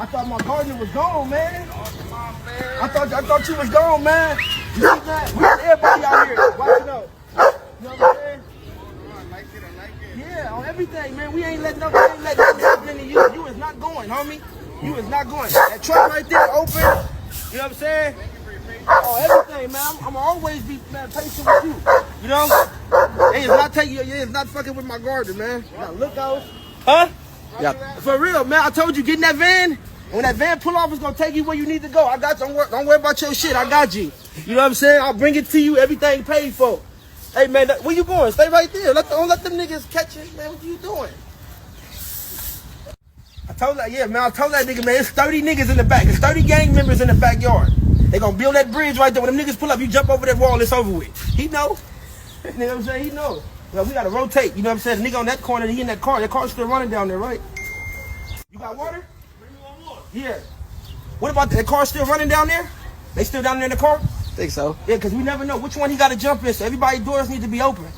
I thought my gardener was gone, man. I thought you was gone, man. You see that? We got everybody out here watching out. You know what I'm saying? I like it. Yeah, on everything, man. We ain't letting nothing happen to you. You is not going, homie. You is not going. That truck right there open. You know what I'm saying? Oh, everything, man. I'm always be patient with you. You know? It is not fucking with my garden, man. You gotta look out. Huh? Yeah. For real, man. I told you, get in that van. And when that van pull off, it's gonna take you where you need to go. I got you. Don't worry about your shit. I got you. You know what I'm saying? I'll bring it to you. Everything paid for. Hey, man, where you going? Stay right there. Don't let them niggas catch you, man. What you doing? I told that nigga, man, it's 30 niggas in the back. It's 30 gang members in the backyard. They gonna build that bridge right there. When them niggas pull up, you jump over that wall, it's over with. He know. You know what I'm saying? He know. Well, we gotta rotate. You know what I'm saying? The nigga on that corner, he in that car. That car's still running down there, right? You got water? Yeah. What about that car still running down there? They still down there in the car? I think so. Yeah, because we never know which one he got to jump in, so everybody's doors need to be open.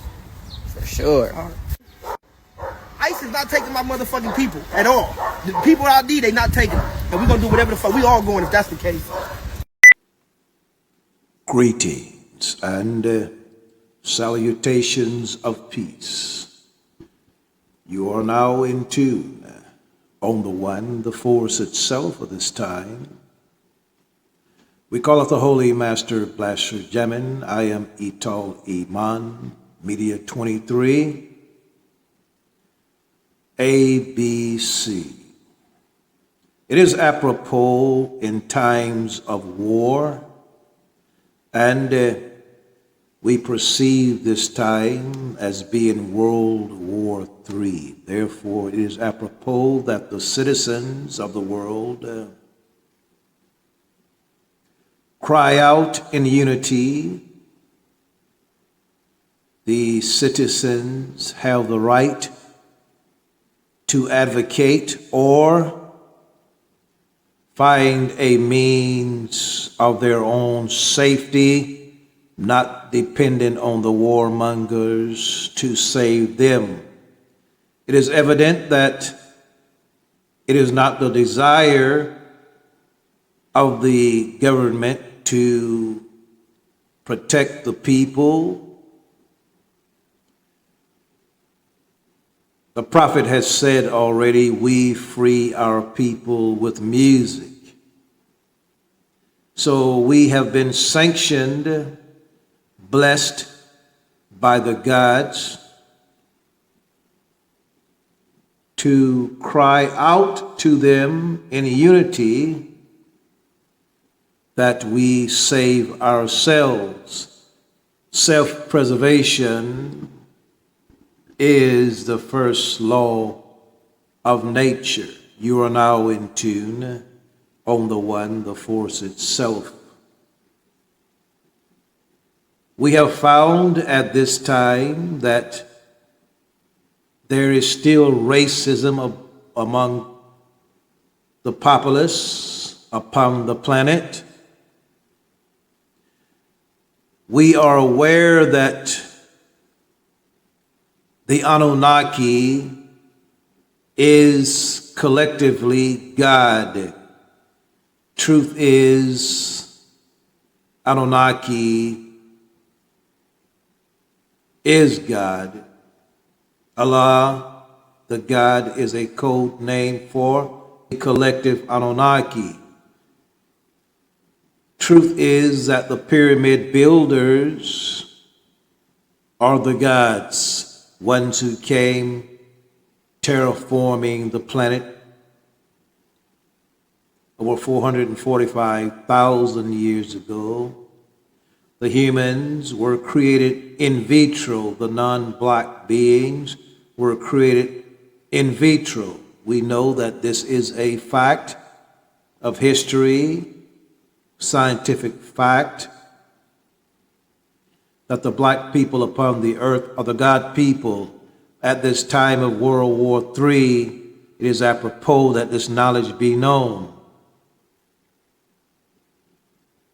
For sure. ICE is not taking my motherfucking people at all. The people I need, they not taking them. And we gonna do whatever the fuck. We all going if that's the case. Greetings and salutations of peace. You are now in tune on the one, the force itself of this time. We call it the Holy Master Blaster Jamin. I am Ital Iman, Media 23, ABC. It is apropos in times of war, and we perceive this time as being World War III. Therefore, it is apropos that the citizens of the world cry out in unity. The citizens have the right to advocate or find a means of their own safety, not dependent on the warmongers to save them. It is evident that it is not the desire of the government to protect the people. The prophet has said already, we free our people with music. So we have been sanctioned, blessed by the gods to cry out to them in unity that we save ourselves. Self-preservation is the first law of nature. You are now in tune on the one, the force itself. We have found at this time that there is still racism among the populace upon the planet. We are aware that the Anunnaki is collectively God. Truth is, Anunnaki is God. Allah, the God, is a code name for a collective Anunnaki. Truth is that the pyramid builders are the gods, ones who came terraforming the planet over 445,000 years ago. The humans were created in vitro. The non-black beings were created in vitro. We know that this is a fact of history, scientific fact, that the black people upon the earth are the God people. At this time of World War III, it is apropos that this knowledge be known.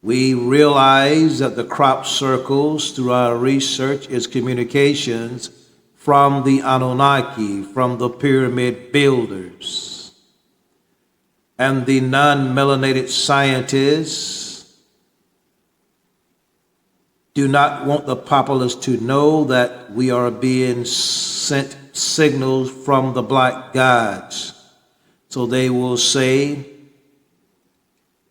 We realize that the crop circles through our research is communications from the Anunnaki, from the pyramid builders. and the non-melanated scientists do not want the populace to know that we are being sent signals from the black gods. So they will say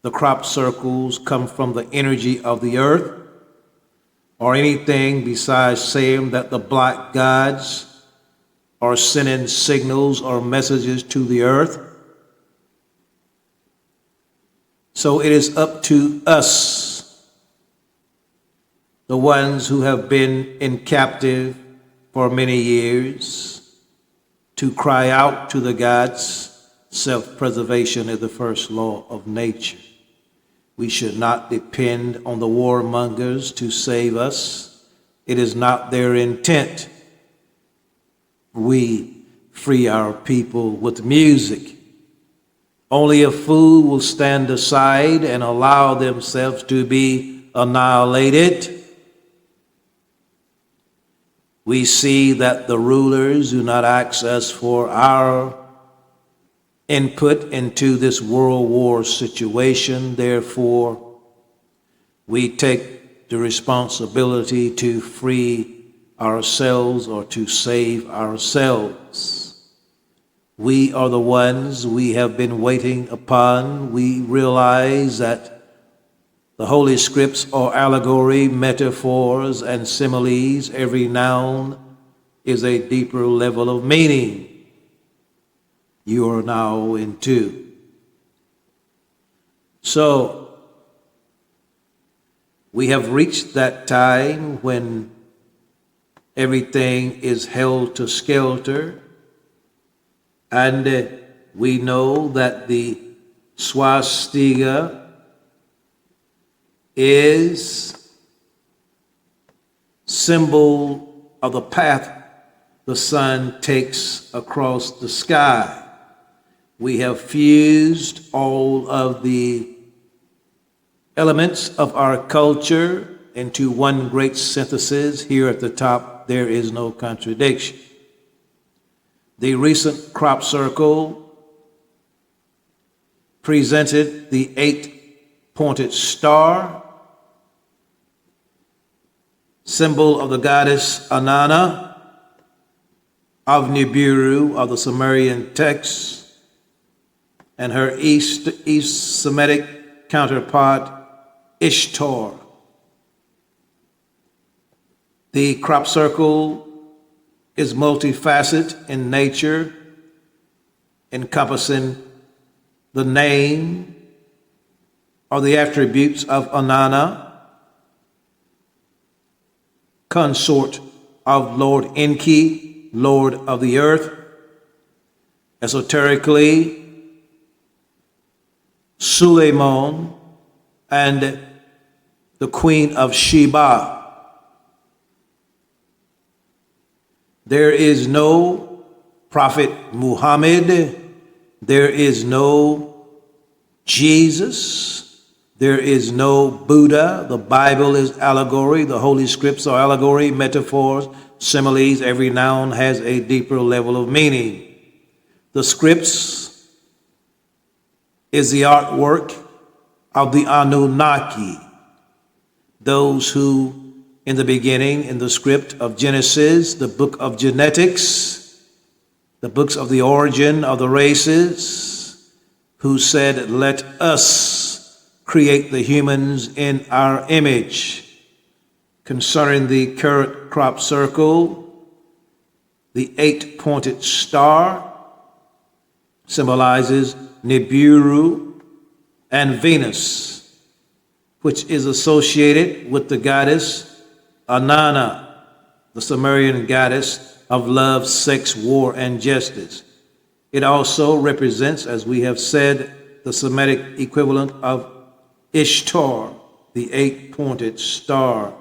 the crop circles come from the energy of the earth, or anything besides saying that the black gods are sending signals or messages to the earth. So it is up to us, the ones who have been in captive for many years, to cry out to the gods. Self-preservation is the first law of nature. We should not depend on the warmongers to save us. It is not their intent. We free our people with music. Only a fool will stand aside and allow themselves to be annihilated. We see that the rulers do not ask us for our input into this world war situation. Therefore, we take the responsibility to free ourselves or to save ourselves. We are the ones we have been waiting upon. We realize that the Holy Scripts are allegory, metaphors, and similes. Every noun is a deeper level of meaning. You are now into. So, we have reached that time when everything is held to skelter, and we know that the swastika is symbol of the path the sun takes across the sky. We have fused all of the elements of our culture into one great synthesis. Here at the top, there is no contradiction. The recent crop circle presented the 8-pointed star, symbol of the goddess Inanna of Nibiru of the Sumerian text, and her East Semitic counterpart, Ishtar. The crop circle is multifaceted in nature, encompassing the name or the attributes of Inanna, consort of Lord Enki, Lord of the earth. Esoterically, Suleiman and the Queen of Sheba. There is no Prophet Muhammad. There is no Jesus. There is no Buddha. The Bible is allegory. The Holy Scripts are allegory, metaphors, similes. Every noun has a deeper level of meaning. The Scripts is the artwork of the Anunnaki, those who, in the beginning, in the script of Genesis, the book of genetics, the books of the origin of the races, who said, "Let us create the humans in our image." Concerning the current crop circle, the 8-pointed star symbolizes Nibiru and Venus, which is associated with the goddess Inanna, the Sumerian goddess of love, sex, war, and justice. It also represents, as we have said, the Semitic equivalent of Ishtar, the 8-pointed star.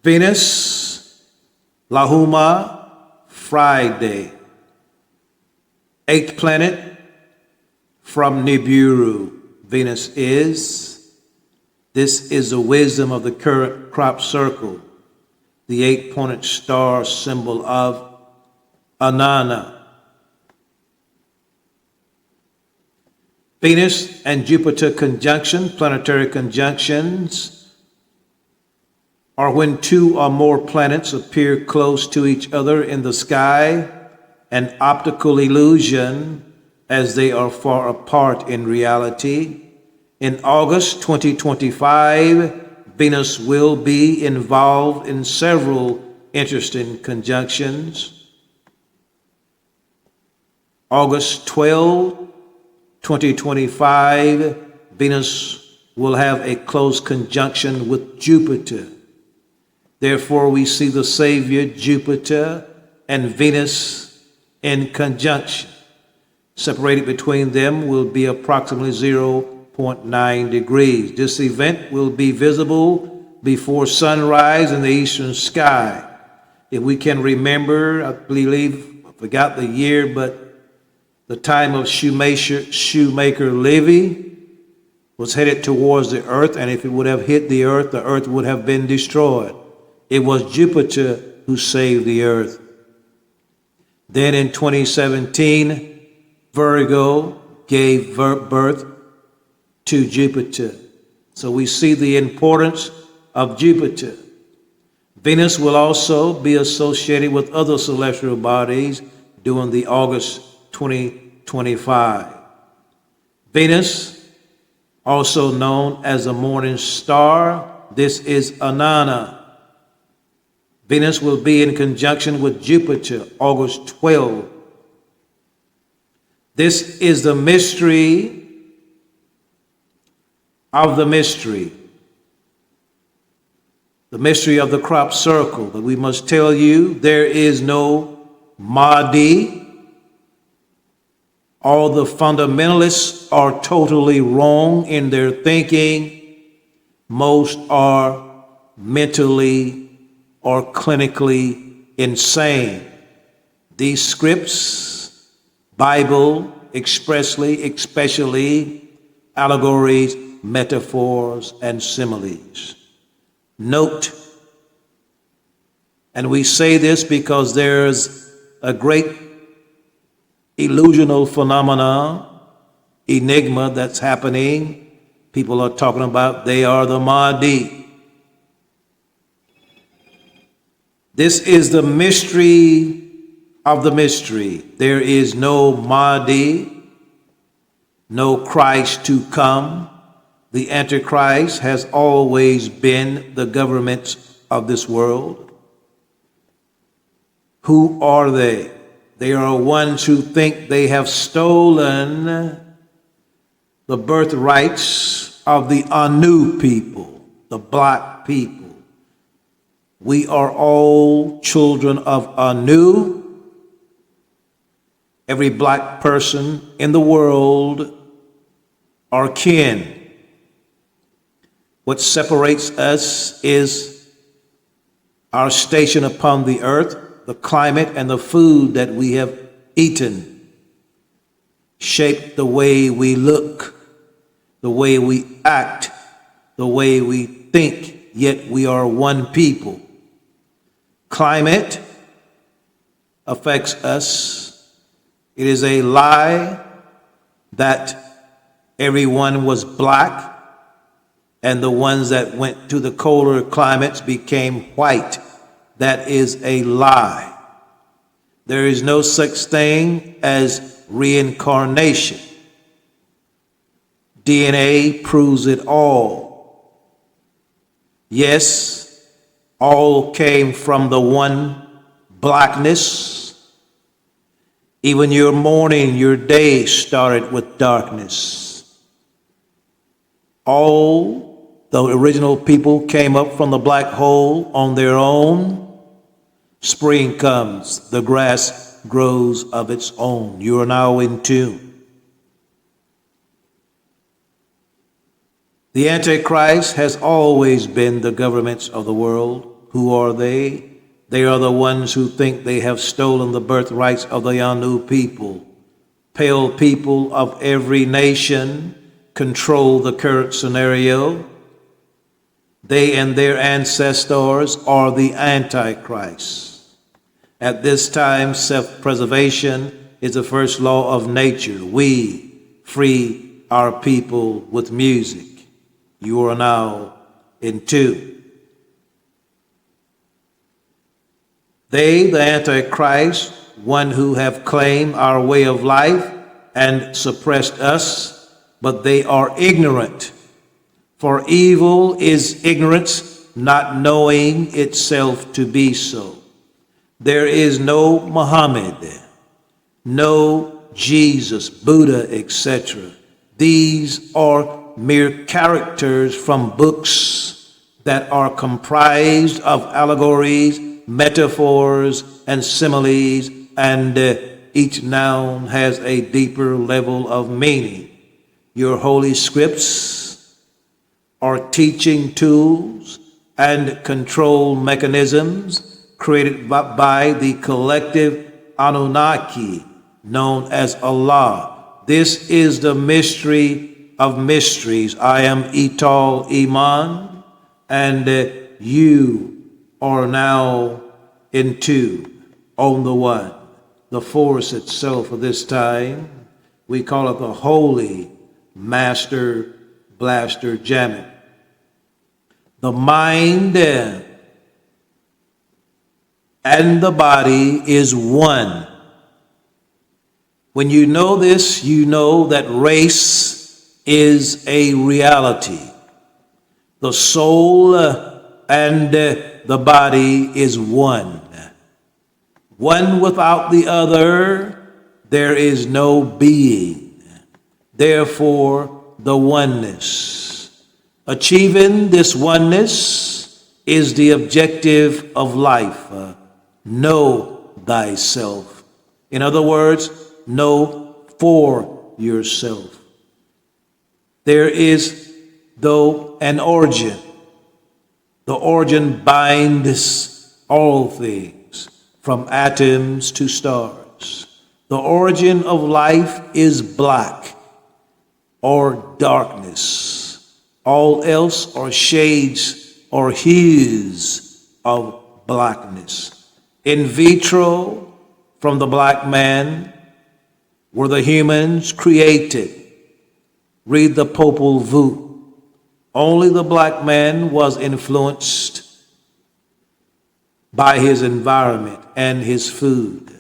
Venus, Lahuma, Friday. 8th planet from Nibiru, Venus is. This is the wisdom of the current crop circle, the 8-pointed star symbol of Inanna. Venus and Jupiter conjunction, planetary conjunctions, are when two or more planets appear close to each other in the sky, an optical illusion as they are far apart in reality. In August 2025, Venus will be involved in several interesting conjunctions. August 12, 2025, Venus will have a close conjunction with Jupiter. Therefore, we see the Savior, Jupiter, and Venus in conjunction. Separated between them will be approximately 0.9 degrees. This event will be visible before sunrise in the eastern sky. If we can remember, I forgot the year, but the time of Shoemaker Levy was headed towards the earth, and if it would have hit the earth would have been destroyed. It was Jupiter who saved the earth. Then in 2017, Virgo gave birth to Jupiter. So we see the importance of Jupiter. Venus will also be associated with other celestial bodies during the August 2025. Venus, also known as the morning star, this is Inanna. Venus will be in conjunction with Jupiter, August 12. This is the mystery of the mystery. The mystery of the crop circle. But we must tell you, there is no Mahdi. All the fundamentalists are totally wrong in their thinking. Most are mentally or clinically insane. These scripts, Bible expressly, especially allegories, metaphors, and similes. Note, and we say this because there's a great illusional phenomena, enigma that's happening. People are talking about they are the Mahdi. This is the mystery of the mystery. There is no Mahdi, no Christ to come. The Antichrist has always been the governments of this world. Who are they? They are ones who think they have stolen the birthrights of the Anu people, the black people. We are all children of Anu. Every black person in the world are kin. What separates us is our station upon the earth, the climate, and the food that we have eaten. Shape the way we look, the way we act, the way we think, yet we are one people. Climate affects us. It is a lie that everyone was black and the ones that went to the colder climates became white. That is a lie. There is no such thing as reincarnation. DNA proves it all. Yes, all came from the one blackness. Even your morning, your day started with darkness. All the original people came up from the black hole on their own. Spring comes, the grass grows of its own. You are now in tune. The Antichrist has always been the governments of the world. Who are they? They are the ones who think they have stolen the birthrights of the Anu people. Pale people of every nation control the current scenario. They and their ancestors are the Antichrist. At this time, self-preservation is the first law of nature. We, free our people with music. You are now in 2. They, the Antichrist, one who have claimed our way of life and suppressed us, but they are ignorant. For evil is ignorance, not knowing itself to be so. There is no Muhammad, no Jesus, Buddha, etc. These are mere characters from books that are comprised of allegories, metaphors, and similes, and each noun has a deeper level of meaning. Your holy scripts are teaching tools and control mechanisms created by the collective Anunnaki known as Allah. This is the mystery of mysteries. I am Ital, Iman, and you are now in 2, on the 1. The force itself of this time, we call it the Holy Master Blaster Jamming. The mind and the body is one. When you know this, you know that race is a reality. The soul and the body is one. One without the other, there is no being. Therefore, the oneness. Achieving this oneness is the objective of life. Know thyself. In other words, know for yourself. There is, though, an origin. The origin binds all things, from atoms to stars. The origin of life is black or darkness. All else are shades or hues of blackness. In vitro, from the black man, were the humans created. Read the Popol Vuh. Only the black man was influenced by his environment and his food.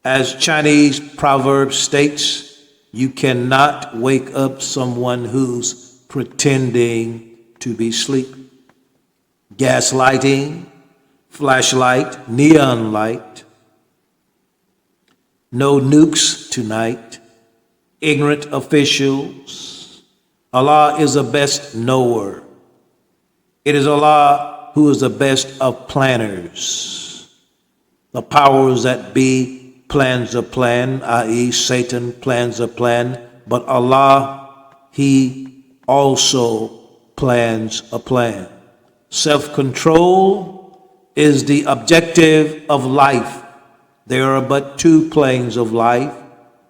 As Chinese proverb states, you cannot wake up someone who's pretending to be asleep. Gaslighting, flashlight, neon light. No nukes tonight. Ignorant officials. Allah is the best knower. It is Allah who is the best of planners. The powers that be plans a plan, i.e. Satan plans a plan, but Allah, He also plans a plan. Self-control is the objective of life. There are but 2 planes of life,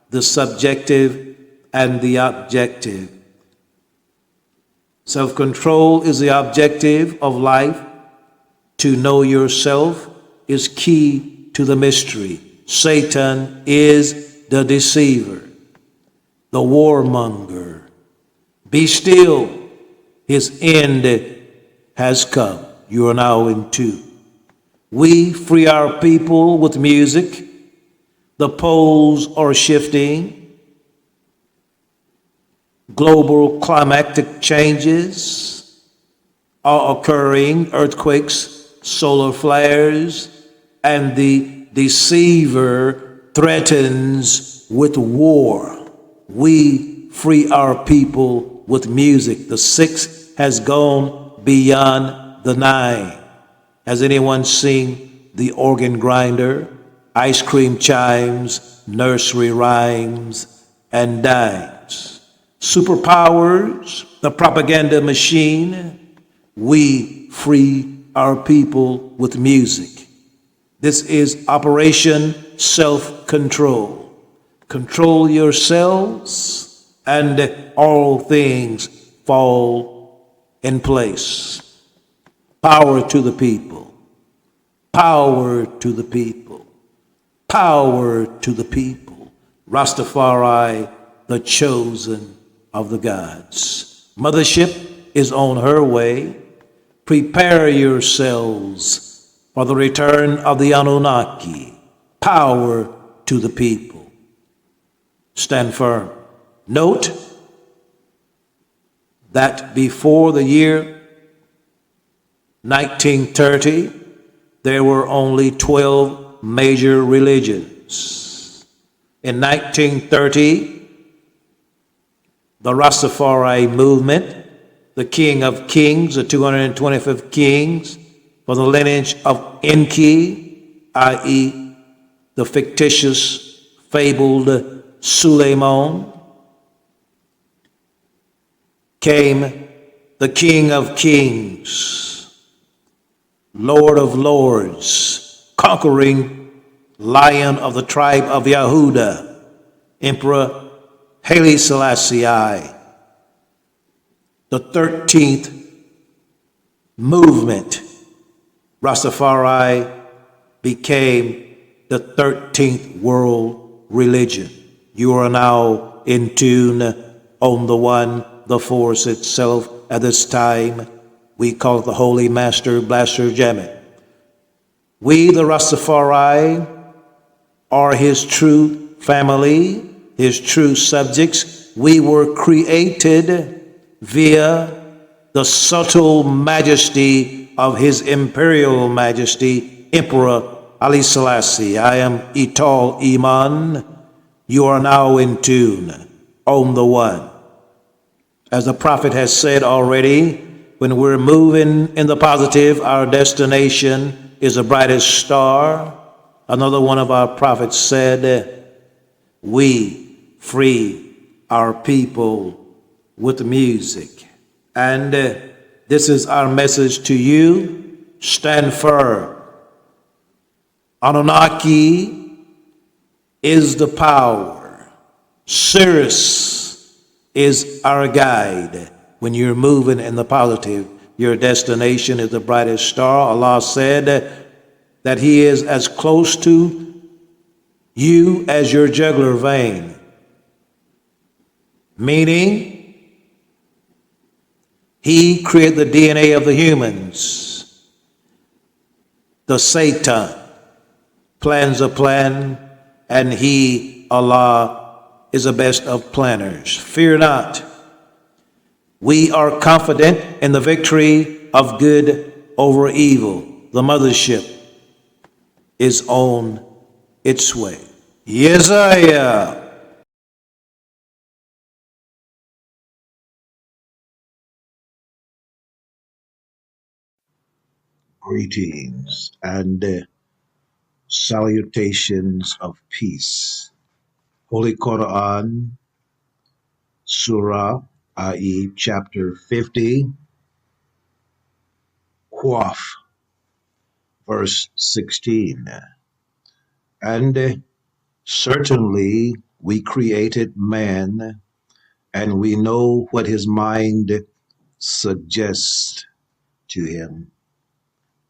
the subjective and the objective. Self-control is the objective of life. To know yourself is key to the mystery. Satan is the deceiver, the warmonger. Be still, his end has come. You are now in 2. We free our people with music. The poles are shifting. Global climatic changes are occurring, earthquakes, solar flares, and the deceiver threatens with war. We free our people with music. The 6 has gone beyond the 9. Has anyone seen the organ grinder, ice cream chimes, nursery rhymes, and dimes? Superpowers, the propaganda machine. We free our people with music. This is Operation Self-Control. Control yourselves and all things fall in place. Power to the people. Power to the people. Power to the people. Rastafari, the chosen of the gods. Mothership is on her way. Prepare yourselves for the return of the Anunnaki. Power to the people. Stand firm. Note that before the year 1930, there were only 12 major religions. In 1930, the Rastafari movement, the King of Kings, the 225th kings, for the lineage of Enki, i.e., the fictitious, fabled Suleiman, came the King of Kings, Lord of Lords, conquering Lion of the tribe of Yehuda, Emperor Haile Selassie I. The 13th movement, Rastafari, became the 13th world religion. You are now in tune on the one, the force itself. At this time, we call it the Holy Master Blaster Jammeh. We, the Rastafari, are his true family, his true subjects. We were created via the subtle majesty of his imperial majesty, Emperor Haile Selassie. I am Ital, Iman. You are now in tune on the one. As the prophet has said already, when we're moving in the positive, our destination is the brightest star. Another one of our prophets said, we free our people with music. And this is our message to you. Stand firm. Anunnaki is the power. Sirius is our guide. When you're moving in the positive, your destination is the brightest star. Allah said that he is as close to you as your jugular vein. Meaning, he created the DNA of the humans. The Satan plans a plan, and he, Allah, is the best of planners. Fear not. We are confident in the victory of good over evil. The mothership is on its way. Yesaya. Greetings and salutations of peace. Holy Quran, Surah, i.e., chapter 50, Qaf, verse 16. And certainly we created man, and we know what his mind suggests to him.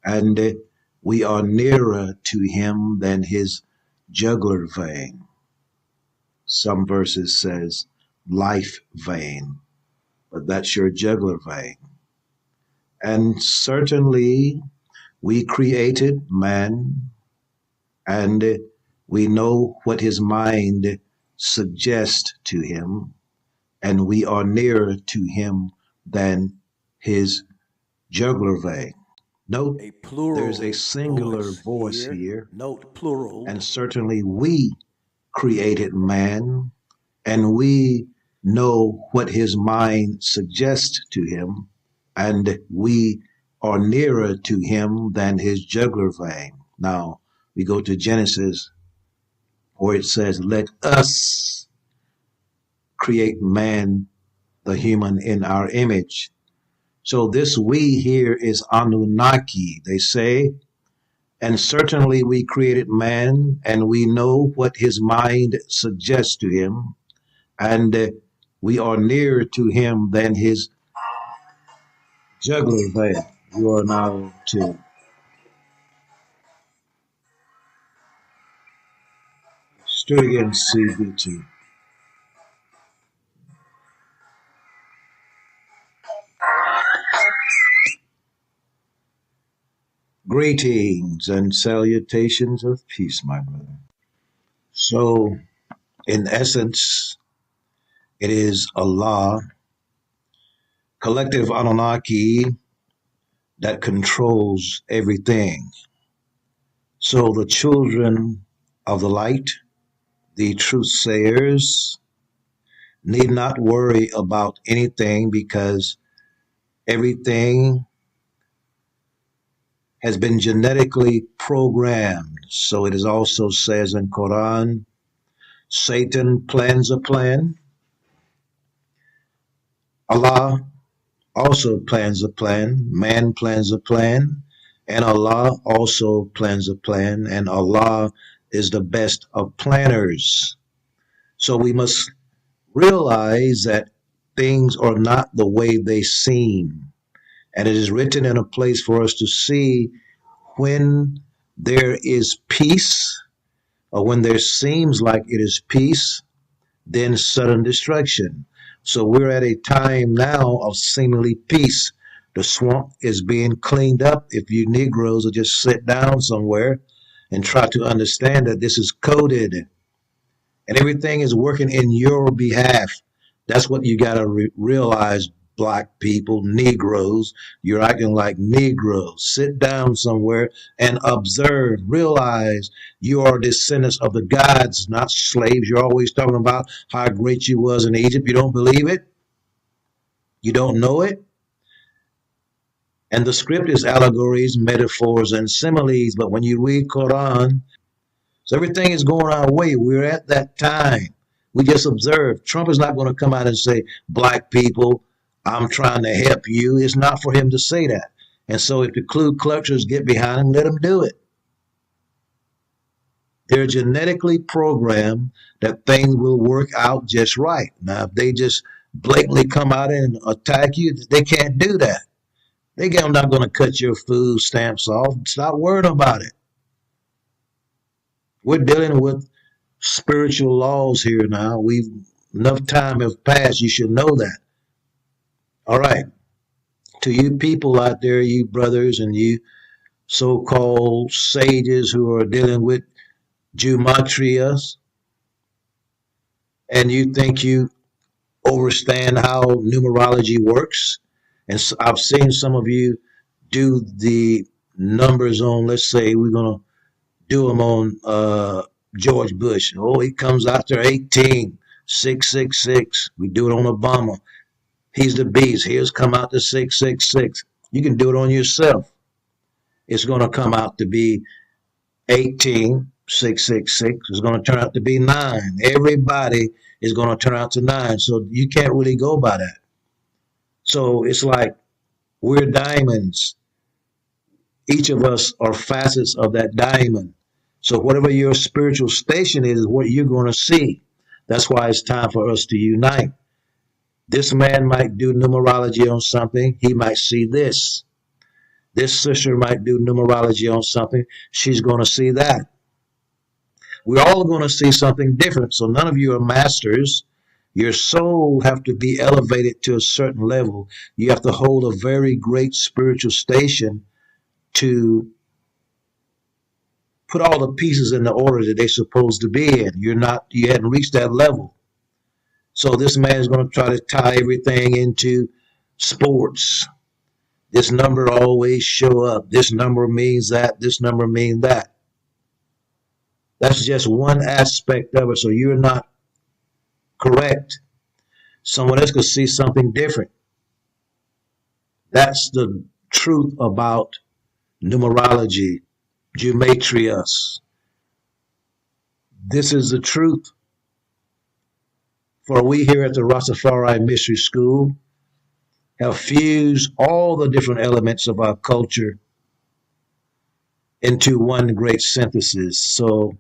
And we are nearer to him than his jugular vein. Some verses says life vein, but that's your jugular vein. And certainly we created man, and we know what his mind suggests to him, and we are nearer to him than his jugular vein. Note A plural there's a singular voice here. here, Note plural. and certainly we created man, and we know what his mind suggests to him, and we are nearer to him than his jugular vein. Now, we go to Genesis, where it says, let us create man, the human, in our image. So this we here is Anunnaki, they say, and certainly we created man, and we know what his mind suggests to him, and we are nearer to him than his jugular vein. You are now to Sturgeon CBT. Greetings and salutations of peace, my brother. So, in essence, it is Allah, collective Anunnaki, that controls everything. So, the children of the light, the truth sayers, need not worry about anything because everything has been genetically programmed. So, it is also says in Quran, Satan plans a plan. Allah also plans a plan. Man plans a plan. And Allah also plans a plan. And Allah is the best of planners. So we must realize that things are not the way they seem. And it is written in a place for us to see when there is peace, or when there seems like it is peace, then sudden destruction. So we're at a time now of seemingly peace. The swamp is being cleaned up. If you Negroes will just sit down somewhere and try to understand that this is coded and everything is working in your behalf. That's what you got to realize, black people, Negroes. You're acting like Negroes. Sit down somewhere and observe. Realize you are descendants of the gods, not slaves. You're always talking about how great you was in Egypt. You don't believe it? You don't know it? And the script is allegories, metaphors, and similes. But when you read Quran, so everything is going our way. We're at that time. We just observe. Trump is not going to come out and say, black people, I'm trying to help you. It's not for him to say that. And so if the Ku Kluxers get behind him, let them do it. They're genetically programmed that things will work out just right. Now, if they just blatantly come out and attack you, they can't do that. They're not going to cut your food stamps off. Stop worrying about it. We're dealing with spiritual laws here now. Enough time have passed. You should know that. All right. To you people out there, you brothers and you so-called sages who are dealing with gematria, and you think you understand how numerology works, and I've seen some of you do the numbers on, let's say we're going to do them on George Bush. Oh, he comes after 18, 666. We do it on Obama. He's the beast. Here's come out to 666. You can do it on yourself. It's going to come out to be 18, 666. It's going to turn out to be 9. Everybody is going to turn out to 9. So you can't really go by that. So it's like we're diamonds. Each of us are facets of that diamond. So whatever your spiritual station is what you're going to see. That's why it's time for us to unite. This man might do numerology on something. He might see this. This sister might do numerology on something. She's going to see that. We're all going to see something different. So none of you are masters. Your soul have to be elevated to a certain level. You have to hold a very great spiritual station to put all the pieces in the order that they're supposed to be in. You hadn't reached that level. So this man is going to try to tie everything into sports. This number always show up. This number means that. This number means that. That's just one aspect of it. So you're not correct. Someone else could see something different. That's the truth about numerology, gematrias. This is the truth. For we here at the Rastafari Mystery School have fused all the different elements of our culture into one great synthesis. So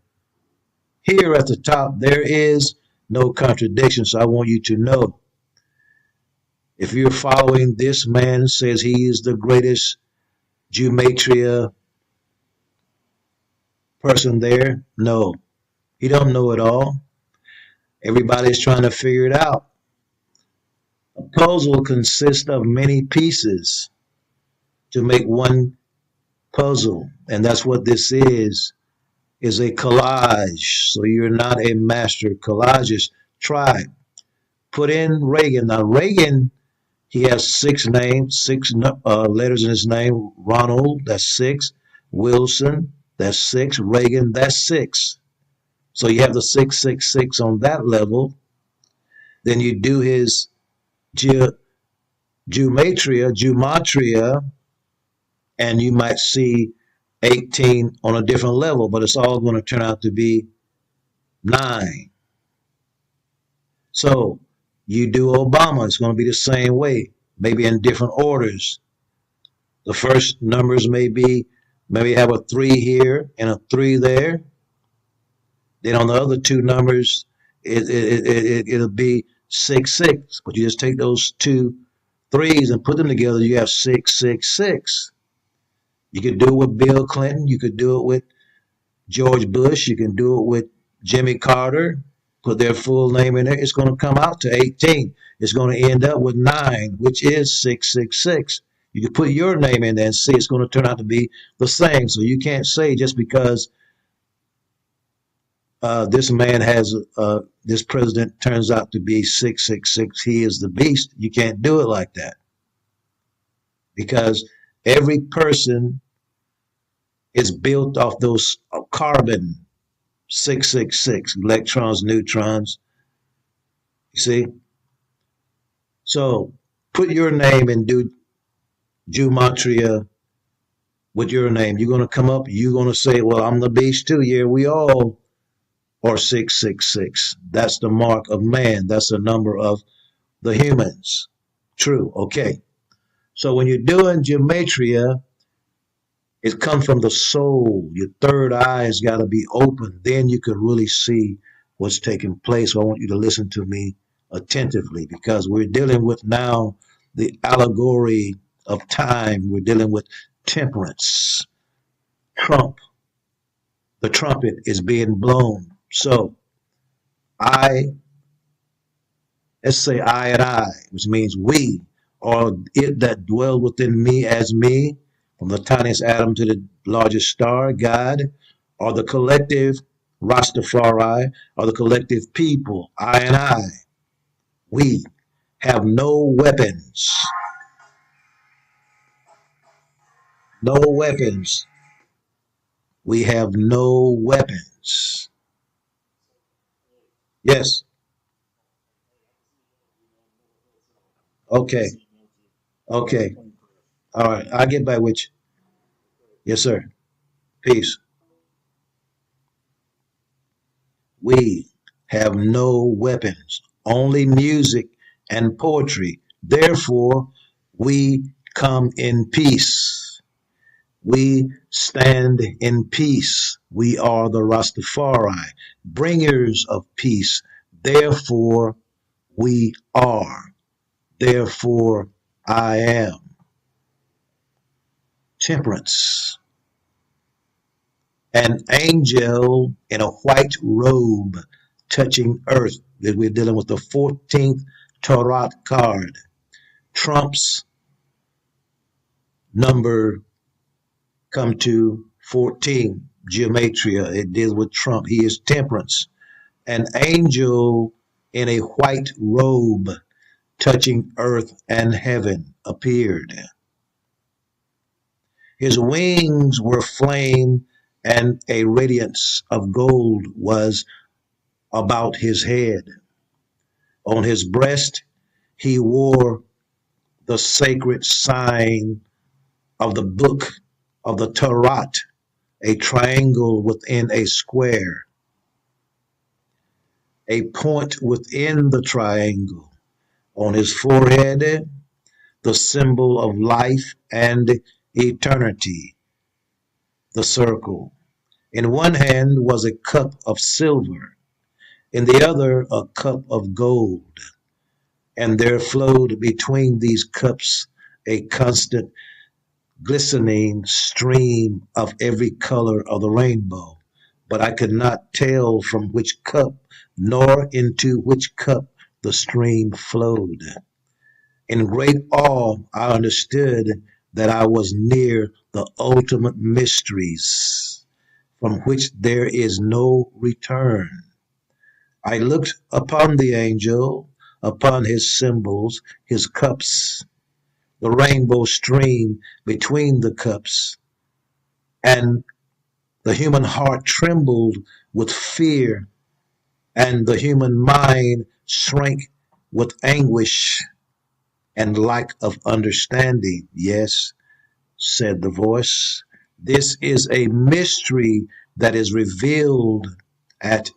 here at the top, there is no contradiction. So I want you to know, if you're following this man says he is the greatest gematria person there, no, he don't know it all. Everybody's trying to figure it out. A puzzle consists of many pieces to make one puzzle. And that's what this is a collage. So you're not a master collagist. Try. Put in Reagan. Now, Reagan, he has six names, six letters in his name. Ronald, that's six. Wilson, that's six. Reagan, that's six. So you have the 666 on that level. Then you do his gematria, and you might see 18 on a different level, but it's all going to turn out to be 9. So you do Obama, it's going to be the same way, maybe in different orders. The first numbers maybe have a 3 here and a 3 there. Then on the other two numbers, it'll be 666. But you just take those two threes and put them together, you have 666. You could do it with Bill Clinton. You could do it with George Bush. You can do it with Jimmy Carter. Put their full name in there. It's going to come out to 18. It's going to end up with 9, which is 666. You can put your name in there and see it's going to turn out to be the same. So you can't say just because this man has this president turns out to be 666, he is the beast. You can't do it like that, because every person is built off those carbon 666 electrons, neutrons. You see? So put your name and do gematria with your name. You're going to come up, you're going to say, well, I'm the beast too. Yeah, we all are 666. That's the mark of man. That's the number of the humans. True. Okay. So when you're doing gematria, it comes from the soul. Your third eye has got to be open. Then you can really see what's taking place. So I want you to listen to me attentively, because we're dealing with now the allegory of time. We're dealing with temperance. Trump. The trumpet is being blown. So let's say I and I, which means we, or it that dwell within me as me, from the tiniest atom to the largest star, God, or the collective Rastafari, or the collective people, I and I, we have no weapons. No weapons. We have no weapons. Yes. Okay. Okay. All right. I'll get back with you. Yes, sir. Peace. We have no weapons, only music and poetry. Therefore, we come in peace. We stand in peace. We are the Rastafari, bringers of peace. Therefore, we are. Therefore, I am. Temperance. An angel in a white robe touching earth. We're dealing with the 14th Tarot card. Trump's number come to 14. Gematria. It deals with Trump. He is temperance. An angel in a white robe touching earth and heaven appeared. His wings were flame, and a radiance of gold was about his head. On his breast he wore the sacred sign of the book of the Tarot, a triangle within a square, a point within the triangle. On his forehead, the symbol of life and eternity, the circle. In one hand was a cup of silver, in the other a cup of gold, and there flowed between these cups a constant glistening stream of every color of the rainbow. But I could not tell from which cup nor into which cup the stream flowed. In great awe I understood that I was near the ultimate mysteries from which there is no return. I looked upon the angel, upon his symbols, his cups, the rainbow stream between the cups, and the human heart trembled with fear, and the human mind shrank with anguish and lack of understanding. Yes, said the voice, this is a mystery that is revealed at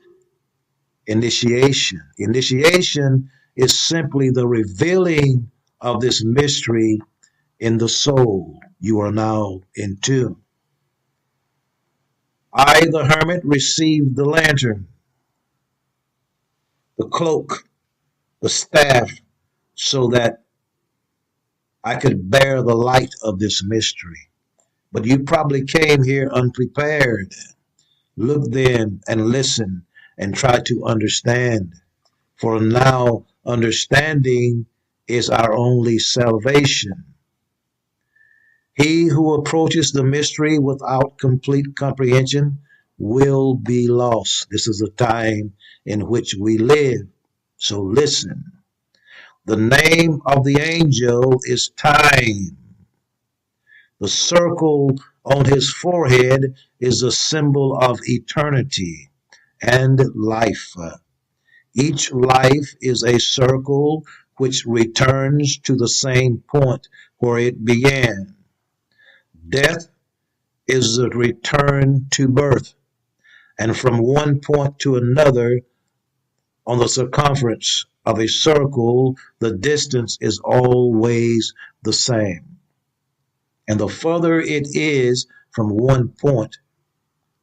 initiation. Initiation is simply the revealing of this mystery in the soul. You are now in tune. I, the hermit, received the lantern, the cloak, the staff, so that I could bear the light of this mystery. But you probably came here unprepared. Look then and listen and try to understand. For now, understanding is our only salvation. He who approaches the mystery without complete comprehension will be lost. This is a time in which we live. So listen. The name of the angel is Time. The circle on his forehead is a symbol of eternity and life. Each life is a circle which returns to the same point where it began. Death is a return to birth, and from one point to another on the circumference of a circle, the distance is always the same. And the further it is from one point,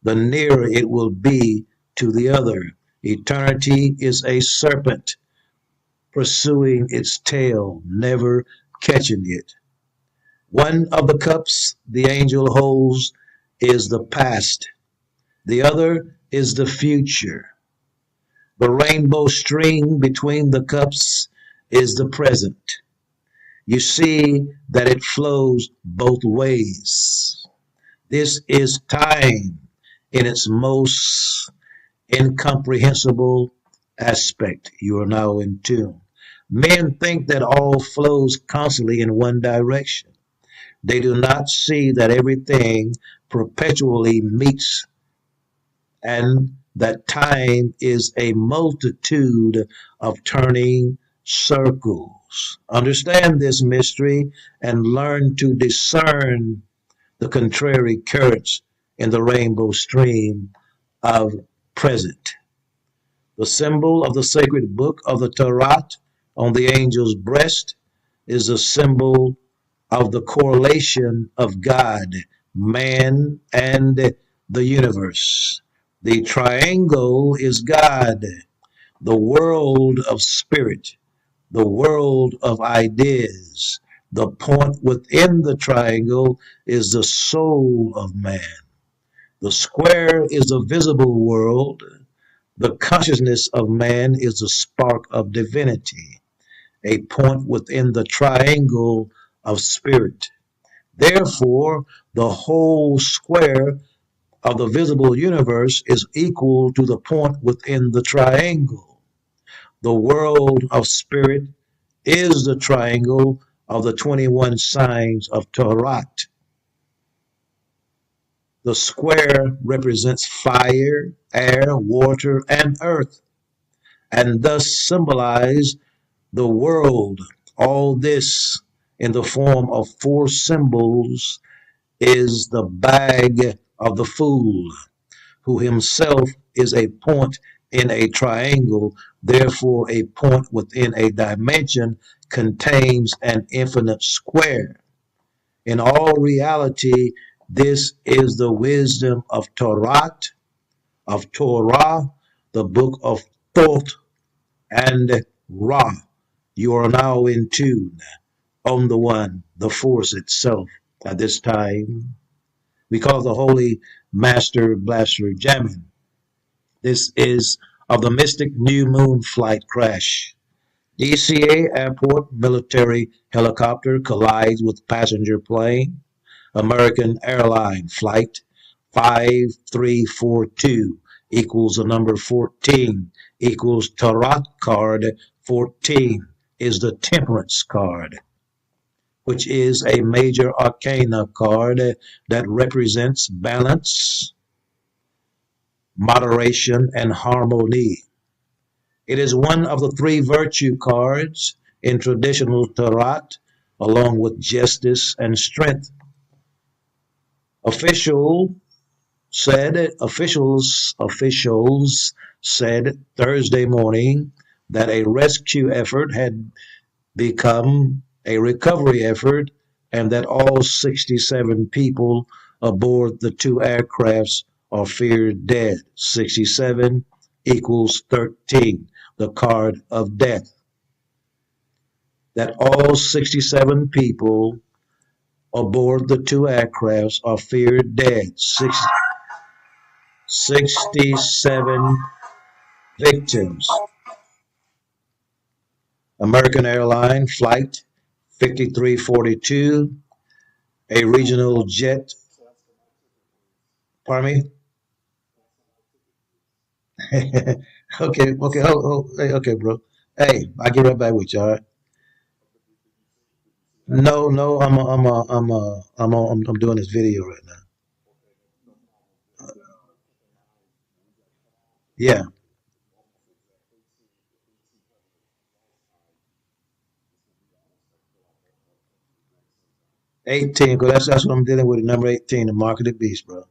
the nearer it will be to the other. Eternity is a serpent pursuing its tail, never catching it. One of the cups the angel holds is the past. The other is the future. The rainbow string between the cups is the present. You see that it flows both ways. This is time in its most incomprehensible aspect. You are now in tune. Men think that all flows constantly in one direction. They do not see that everything perpetually meets and that time is a multitude of turning circles. Understand this mystery and learn to discern the contrary currents in the rainbow stream of present. The symbol of the sacred book of the Torah on the angel's breast is a symbol of the correlation of God, man, and the universe. The triangle is God, the world of spirit, the world of ideas. The point within the triangle is the soul of man. The square is the visible world. The consciousness of man is a spark of divinity, a point within the triangle of spirit. Therefore, the whole square of the visible universe is equal to the point within the triangle. The world of spirit is the triangle of the 21 signs of Torah. The square represents fire, air, water, and earth, and thus symbolize the world. All this in the form of four symbols is the bag of the fool, who himself is a point in a triangle, therefore a point within a dimension contains an infinite square. In all reality, this is the wisdom of Torah, the book of Thoth and Ra. You are now in tune on the one, the force itself. At this time, we call the Holy Master Blaster jamming. This is of the mystic new moon flight crash. ECA Airport military helicopter collides with passenger plane. American airline flight 5342 equals the number 14 equals Tarot card 14 is the temperance card, which is a major arcana card that represents balance, moderation, and harmony. It is one of the three virtue cards in traditional Tarot, along with justice and strength. Officials said Thursday morning that a rescue effort had become a recovery effort and that all 67 people aboard the two aircrafts are feared dead. 67 equals 13, the card of death. That all 67 people aboard the two aircrafts are feared dead. 67 victims. American Airline Flight 5342, a regional jet. Pardon me? Okay, bro. Hey, I'll get right back with you, all right? No, I'm doing this video right now. Yeah, 18, because that's what I'm dealing with, number 18, the mark of the beast, bro.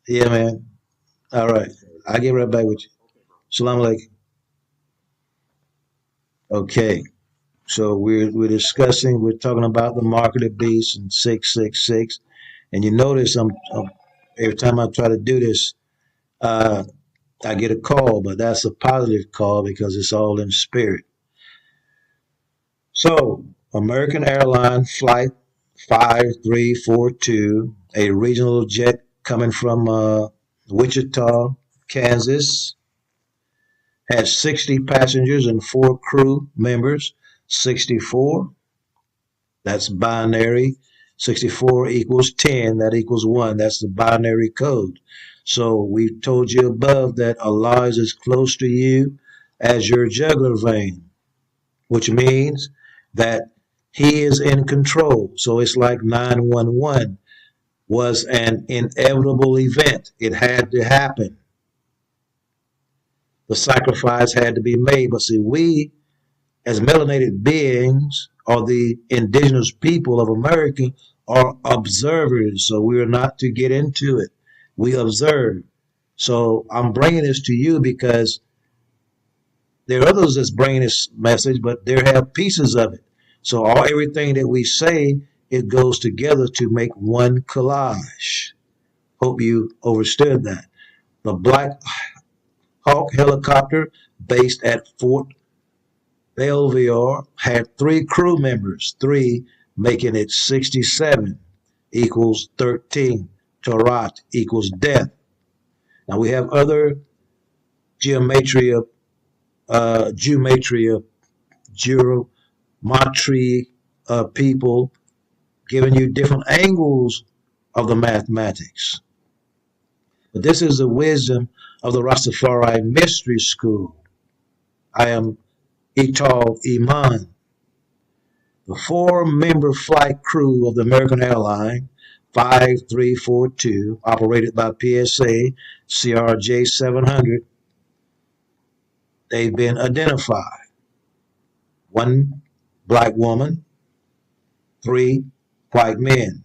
Yeah, man. All right. I'll get right back with you. Salam alaikum. Okay. So we're talking about the mark of the beast in 666. And you notice I'm every time I try to do this, uh, I get a call, but that's a positive call because it's all in spirit. So, American Airlines Flight 5342, a regional jet coming from Wichita, Kansas, had 60 passengers and 4 crew members. 64, that's binary. 64 equals 10, that equals 1. That's the binary code. So we've told you above that Allah is as close to you as your jugular vein, which means that He is in control. So it's like 911 was an inevitable event. It had to happen. The sacrifice had to be made. But see, we as melanated beings or the indigenous people of America are observers. So we are not to get into it. We observe. So I'm bringing this to you because there are others that's bringing this message, but they have pieces of it. So everything that we say, it goes together to make one collage. Hope you understood that. The Black Hawk helicopter based at Fort Belvoir had 3 crew members, 3 making it 67 equals 13. Torah equals death. Now we have other geometry, people giving you different angles of the mathematics. But this is the wisdom of the Rastafari Mystery School. I am Ital Iman. The 4-member flight crew of the American Airline 5342, operated by PSA CRJ 700, they've been identified. 1 black woman, 3 white men.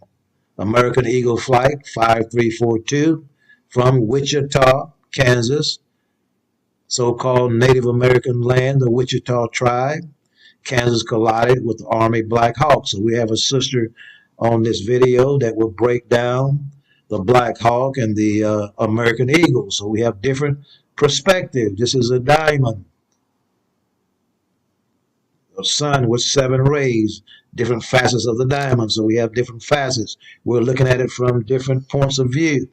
American Eagle Flight 5342 from Wichita, Kansas, so-called Native American land, the Wichita tribe. Kansas collided with the Army Black Hawk. So we have a sister on this video that will break down the Black Hawk and the American Eagle. So we have different perspectives. This is a diamond, a sun with 7 rays, different facets of the diamond. So we have different facets. We're looking at it from different points of view.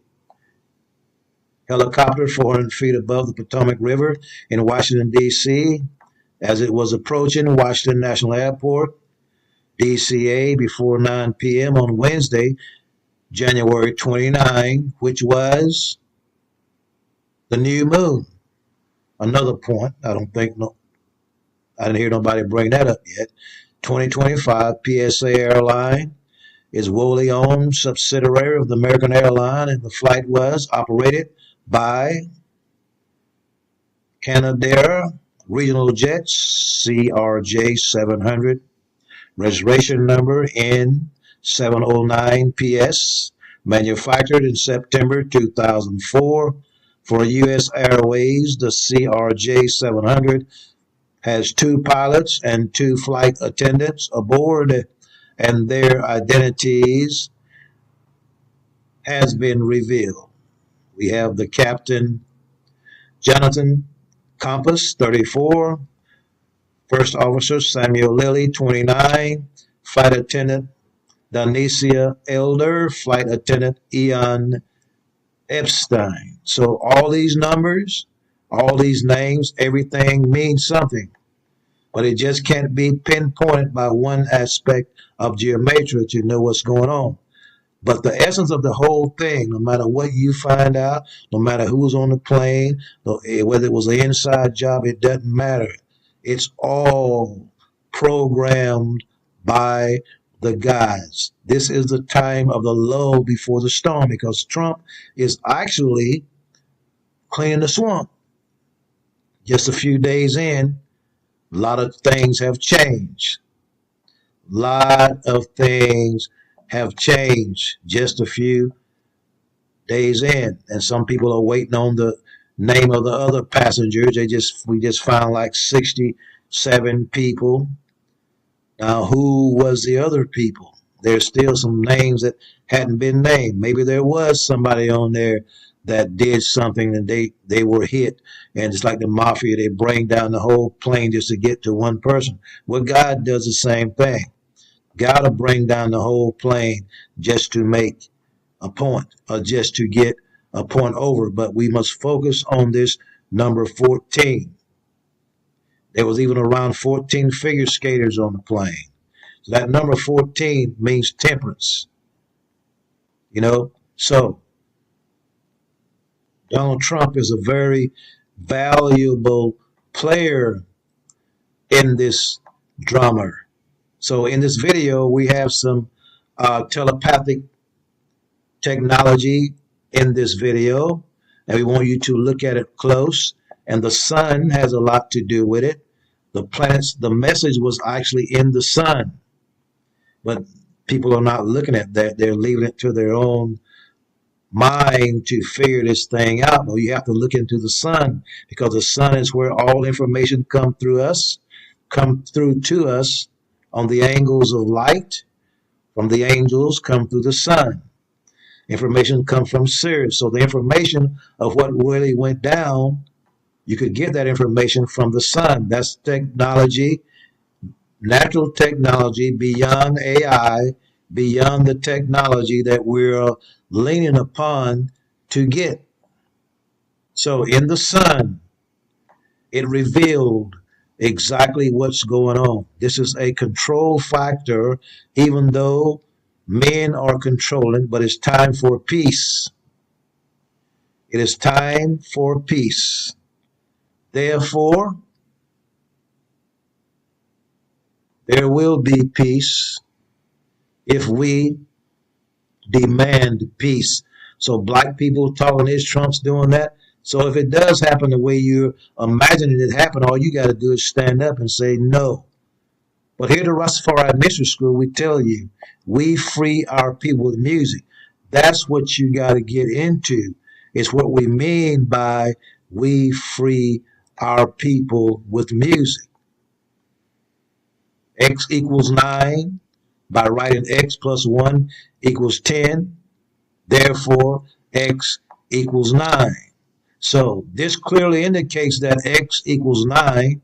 Helicopter 400 feet above the Potomac River in Washington, D.C. As it was approaching Washington National Airport, DCA, before 9 p.m. on Wednesday, January 29, which was the new moon. Another point, I didn't hear nobody bring that up yet. 2025 PSA airline is wholly owned subsidiary of the American airline, and the flight was operated by Canadair Regional Jets CRJ 700, reservation number N709PS, manufactured in September 2004 for U.S. Airways. The CRJ 700 has 2 pilots and 2 flight attendants aboard, and their identities has been revealed. We have the captain, Jonathan Compass, 34, first officer Samuel Lilly, 29, flight attendant Donicia Elder, flight attendant Ian Epstein. So all these numbers, all these names, everything means something, but it just can't be pinpointed by one aspect of geometry to know what's going on. But the essence of the whole thing, no matter what you find out, no matter who's on the plane, whether it was an inside job, it doesn't matter. It's all programmed by the guys. This is the time of the lull before the storm, because Trump is actually cleaning the swamp. Just a few days in, a lot of things have changed. Lot of things have changed just a few days in, and some people are waiting on the name of the other passengers. We just found like 67 people. Now, who was the other people? There's still some names that hadn't been named. Maybe there was somebody on there that did something and they were hit, and it's like the mafia, they bring down the whole plane just to get to one person. Well, God does the same thing. God will bring down the whole plane just to make a point, or just to get a point over. But we must focus on this number 14. There was even around 14 figure skaters on the plane. So that number 14 means temperance. So Donald Trump is a very valuable player in this drama. So in this video, we have some telepathic technology in this video, and we want you to look at it close. And the sun has a lot to do with it. The planets, the message was actually in the sun, but people are not looking at that. They're leaving it to their own mind to figure this thing out. But you have to look into the sun, because the sun is where all information come through to us on the angles of light from the angels come through the sun. Information comes from Sirius. So the information of what really went down, you could get that information from the sun. That's technology, natural technology beyond AI, beyond the technology that we're leaning upon to get. So in the sun, it revealed exactly what's going on. This is a control factor, even though men are controlling, but it's time for peace. It is time for peace. Therefore, there will be peace if we demand peace. So black people talking this, Trump's doing that. So if it does happen the way you're imagining it happen, all you got to do is stand up and say no. But here at the Rastafari Mystery School, we tell you, we free our people with music. That's what you got to get into. It's what we mean by we free our people with music. X equals 9. By writing X plus 1 equals 10. Therefore, X equals 9. So this clearly indicates that X equals 9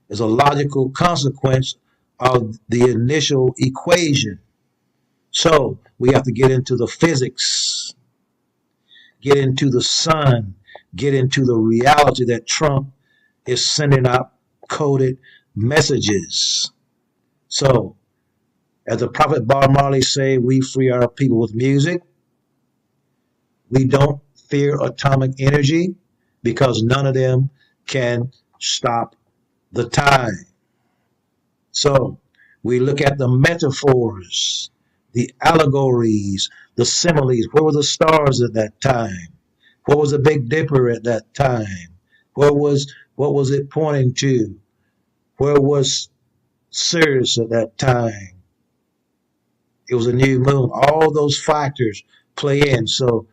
is a logical consequence of the initial equation. So we have to get into the physics, get into the sun, get into the reality that Trump is sending out coded messages. So, as the prophet Bob Marley say, we free our people with music. We don't fear atomic energy because none of them can stop the time. So we look at the metaphors, the allegories, the similes. Where were the stars at that time? What was the Big Dipper at that time? What was it pointing to? Where was Sirius at that time? It was a new moon. All those factors play in. So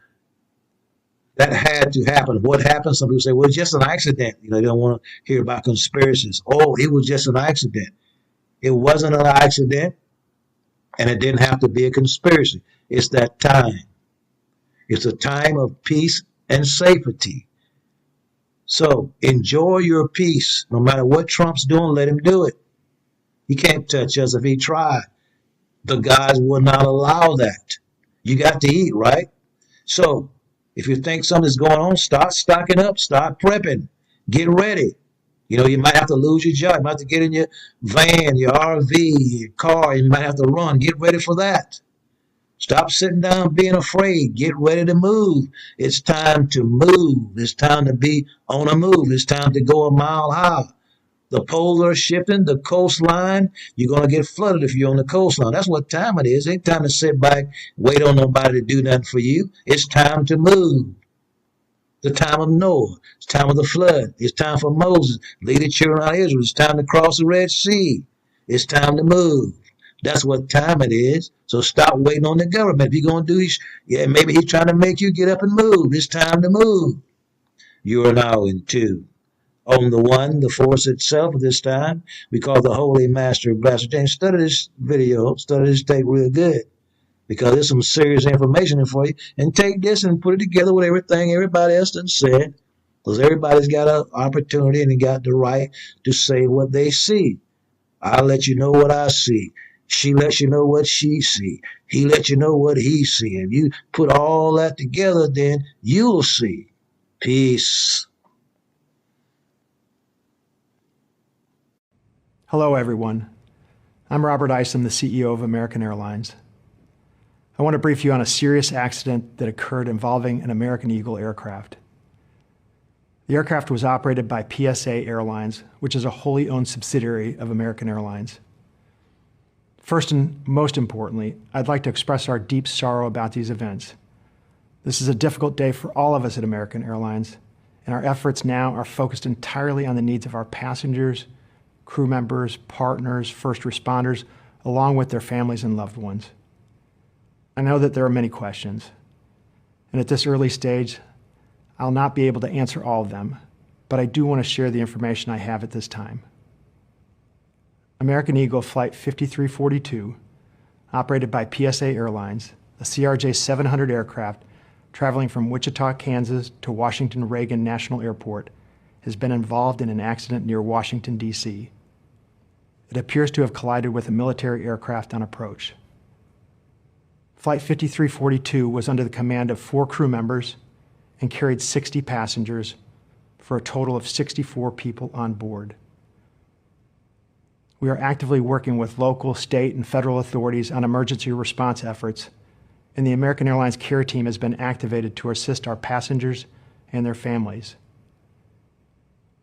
that had to happen. What happened? Some people say, well, it's just an accident. They don't want to hear about conspiracies. Oh, it was just an accident. It wasn't an accident, and it didn't have to be a conspiracy. It's that time. It's a time of peace and safety. So enjoy your peace. No matter what Trump's doing, let him do it. He can't touch us if he tried. The guys will not allow that. You got to eat, right? So if you think something's going on, start stocking up, start prepping, get ready. You might have to lose your job. You might have to get in your van, your RV, your car. You might have to run. Get ready for that. Stop sitting down being afraid. Get ready to move. It's time to move. It's time to be on a move. It's time to go a mile high. The poles are shifting, the coastline. You're going to get flooded if you're on the coastline. That's what time it is. It ain't time to sit back, wait on nobody to do nothing for you. It's time to move. The time of Noah. It's time of the flood. It's time for Moses. Lead the children out of Israel. It's time to cross the Red Sea. It's time to move. That's what time it is. So stop waiting on the government. If you're going to do this, maybe he's trying to make you get up and move. It's time to move. You are now in tune. On the one, the force itself at this time, we call the Holy Master Blaster James. Study this video, study this tape real good, because there's some serious information in for you. And take this and put it together with everything everybody else done said, because everybody's got an opportunity and they got the right to say what they see. I'll let you know what I see. She lets you know what she see. He lets you know what he see. If you put all that together, then you'll see. Peace. Hello, everyone. I'm Robert Isom, the CEO of American Airlines. I want to brief you on a serious accident that occurred involving an American Eagle aircraft. The aircraft was operated by PSA Airlines, which is a wholly owned subsidiary of American Airlines. First and most importantly, I'd like to express our deep sorrow about these events. This is a difficult day for all of us at American Airlines, and our efforts now are focused entirely on the needs of our passengers, crew members, partners, first responders, along with their families and loved ones. I know that there are many questions, and at this early stage, I'll not be able to answer all of them, but I do want to share the information I have at this time. American Eagle Flight 5342, operated by PSA Airlines, a CRJ 700 aircraft traveling from Wichita, Kansas to Washington Reagan National Airport, has been involved in an accident near Washington, D.C. It appears to have collided with a military aircraft on approach. Flight 5342 was under the command of 4 crew members and carried 60 passengers for a total of 64 people on board. We are actively working with local, state, and federal authorities on emergency response efforts, and the American Airlines care team has been activated to assist our passengers and their families.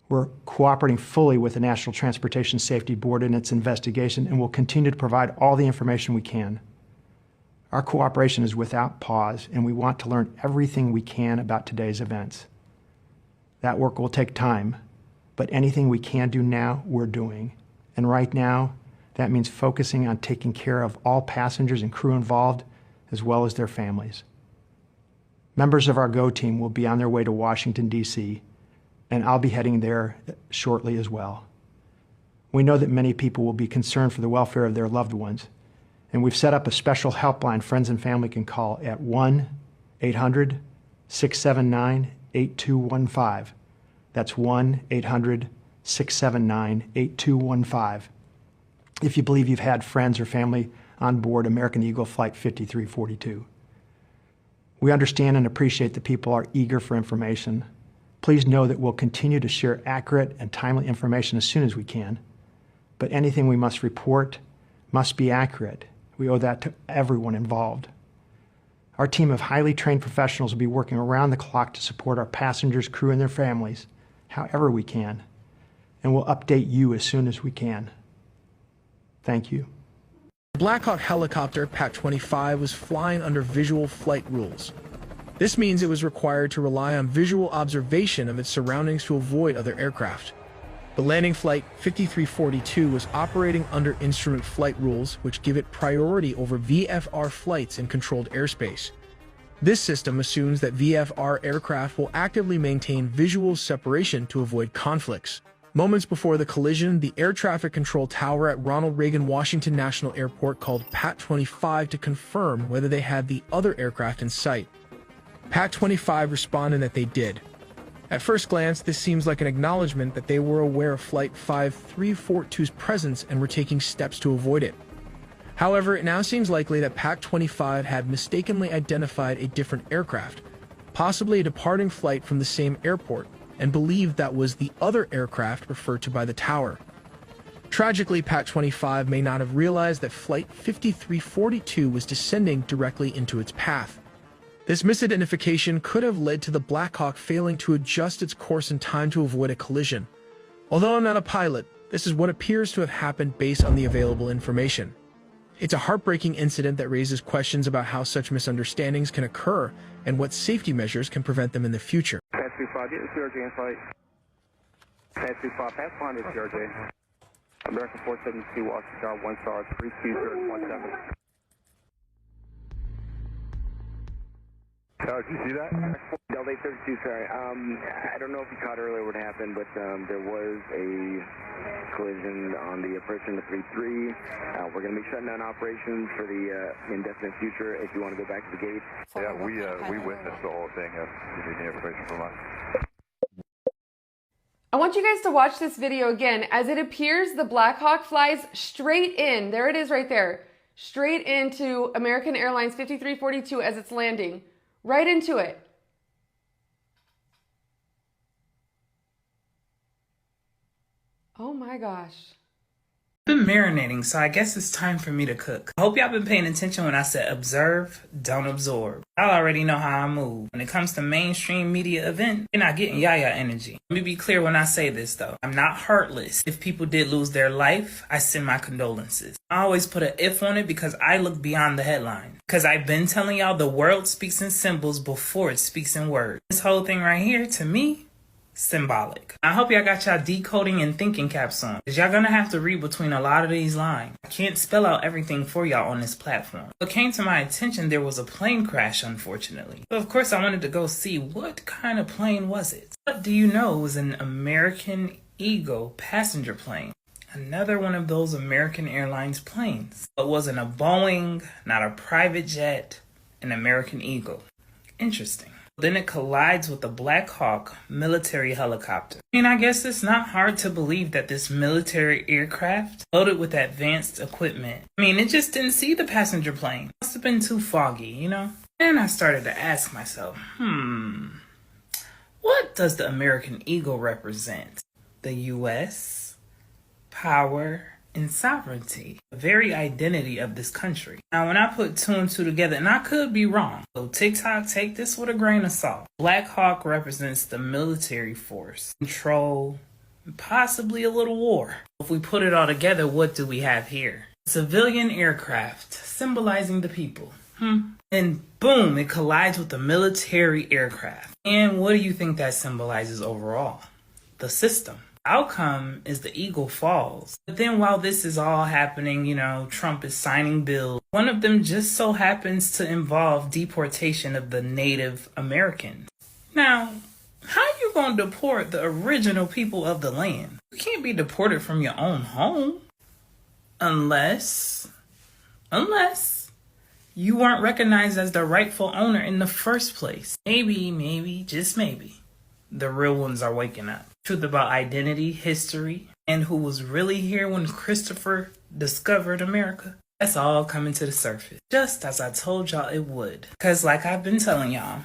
We're cooperating fully with the National Transportation Safety Board in its investigation and will continue to provide all the information we can. Our cooperation is without pause, and we want to learn everything we can about today's events. That work will take time, but anything we can do now, we're doing. And right now, that means focusing on taking care of all passengers and crew involved, as well as their families. Members of our GO team will be on their way to Washington, D.C., and I'll be heading there shortly as well. We know that many people will be concerned for the welfare of their loved ones, and we've set up a special helpline friends and family can call at 1-800-679-8215. That's 1-800-679-8215. If you believe you've had friends or family on board American Eagle Flight 5342. We understand and appreciate that people are eager for information, Please know that we'll continue to share accurate and timely information as soon as we can, but anything we must report must be accurate. We owe that to everyone involved. Our team of highly trained professionals will be working around the clock to support our passengers, crew, and their families however we can, and we'll update you as soon as we can. Thank you. The Black Hawk helicopter PAC-25 was flying under visual flight rules. This means it was required to rely on visual observation of its surroundings to avoid other aircraft. The landing flight 5342 was operating under instrument flight rules, which give it priority over VFR flights in controlled airspace. This system assumes that VFR aircraft will actively maintain visual separation to avoid conflicts. Moments before the collision, the air traffic control tower at Ronald Reagan Washington National Airport called PAC-25 to confirm whether they had the other aircraft in sight. PAC-25 responded that they did. At first glance, this seems like an acknowledgement that they were aware of Flight 5342's presence and were taking steps to avoid it. However, it now seems likely that PAC-25 had mistakenly identified a different aircraft, possibly a departing flight from the same airport, and believed that was the other aircraft referred to by the tower. Tragically, PAC-25 may not have realized that Flight 5342 was descending directly into its path. This misidentification could have led to the Black Hawk failing to adjust its course in time to avoid a collision. Although I'm not a pilot, this is what appears to have happened based on the available information. It's a heartbreaking incident that raises questions about how such misunderstandings can occur and what safety measures can prevent them in the future. PAC-25, get the CRJ in flight. PAC-25, pass line is CRJ. American 472, Washington, 1 star, 32017. Did you see that? Delta 832, sorry. I don't know if you caught earlier what happened, but there was a collision on the approach in the 3-3. We're going to be shutting down operations for the indefinite future if you want to go back to the gate. Yeah, we witnessed the whole thing. If you need any information from us. I want you guys to watch this video again. As it appears, the Black Hawk flies straight in. There it is right there. Straight into American Airlines 5342 as it's landing. Right into it. Oh my gosh. Been marinating, so I guess it's time for me to cook. I hope y'all been paying attention when I said observe, don't absorb. Y'all already know how I move. When it comes to mainstream media event, you're not getting yaya energy. Let me be clear when I say this though. I'm not heartless. If people did lose their life, I send my condolences. I always put an if on it because I look beyond the headline. Because I've been telling y'all the world speaks in symbols before it speaks in words. This whole thing right here, to me, symbolic. I hope y'all got y'all decoding and thinking caps on, because y'all gonna have to read between a lot of these lines. I can't spell out everything for y'all on this platform. What came to my attention, there was a plane crash, unfortunately. So of course I wanted to go see what kind of plane was it. What do you know was an American Eagle passenger plane? Another one of those American Airlines planes. It wasn't a Boeing, not a private jet, an American Eagle. Interesting. Then it collides with a Black Hawk military helicopter. I mean, I guess it's not hard to believe that this military aircraft, loaded with advanced equipment, it just didn't see the passenger plane. Must have been too foggy, you know? And I started to ask myself, what does the American Eagle represent? The U.S., power, and sovereignty, the very identity of this country. Now, when I put two and two together, and I could be wrong, so TikTok, take this with a grain of salt. Black Hawk represents the military force, control, and possibly a little war. If we put it all together, what do we have here? Civilian aircraft, symbolizing the people. And boom, it collides with the military aircraft. And what do you think that symbolizes overall? The system. Outcome is the Eagle falls. But then while this is all happening, Trump is signing bills. One of them just so happens to involve deportation of the Native Americans. Now, how you gonna deport the original people of the land? You can't be deported from your own home. Unless you weren't recognized as the rightful owner in the first place. Maybe, just maybe, the real ones are waking up. Truth about identity, history, and who was really here when Christopher discovered America. That's all coming to the surface. Just as I told y'all it would. Because like I've been telling y'all,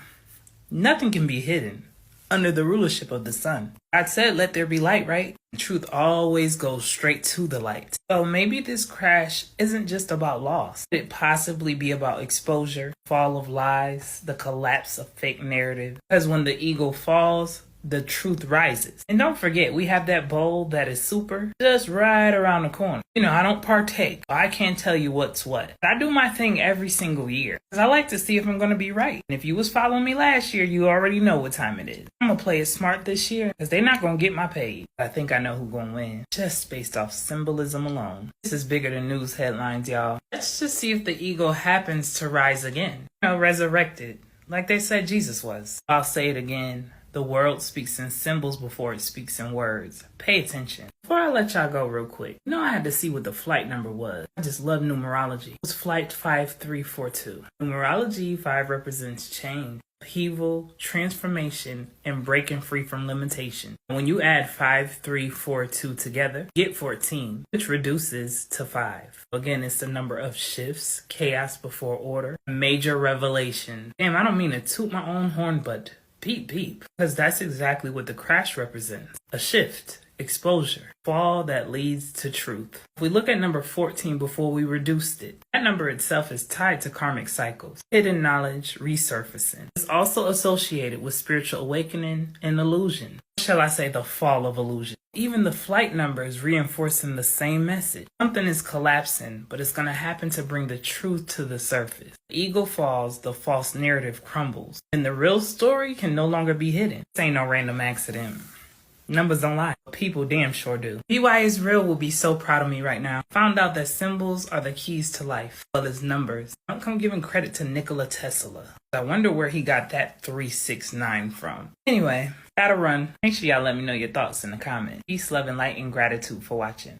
nothing can be hidden. under the rulership of the sun. God said, let there be light, right? And truth always goes straight to the light. So maybe this crash isn't just about loss. Could it possibly be about exposure, fall of lies, the collapse of fake narrative? Because when the eagle falls, the truth rises. And don't forget, we have that bowl that is super just right around the corner. You know, I don't partake. I can't tell you what's what. I do my thing every single year because I like to see if I'm going to be right. And if you was following me last year, you already know what time it is. I'm going to play it smart this year because they're not going to get my page. I think I know who's going to win just based off symbolism alone. This is bigger than news headlines, y'all. Let's just see if the eagle happens to rise again. You know, resurrected, like they said Jesus was. I'll say it again. The world speaks in symbols before it speaks in words. Pay attention. Before I let y'all go real quick, you know I had to see what the flight number was. I just love numerology. It was flight 5342. Numerology 5 represents change, upheaval, transformation, and breaking free from limitation. When you add 5342 together, you get 14, which reduces to 5. Again, it's the number of shifts, chaos before order, major revelation. Damn, I don't mean to toot my own horn, but beep beep, because that's exactly what the crash represents. A shift, exposure, fall that leads to truth. If we look at number 14 before we reduced it, that number itself is tied to karmic cycles, hidden knowledge resurfacing. It's also associated with spiritual awakening and illusion. Shall I say the fall of illusion? Even the flight number is reinforcing the same message. Something is collapsing, but it's going to happen to bring the truth to the surface. The eagle falls, the false narrative crumbles, and the real story can no longer be hidden. This ain't no random accident. Numbers don't lie, but people damn sure do. BY Israel will be so proud of me right now. Found out that symbols are the keys to life, as well as numbers. Don't come giving credit to Nikola Tesla. I wonder where he got that 369 from. Anyway, gotta run. Make sure y'all let me know your thoughts in the comments. Peace, love, and light, and gratitude for watching.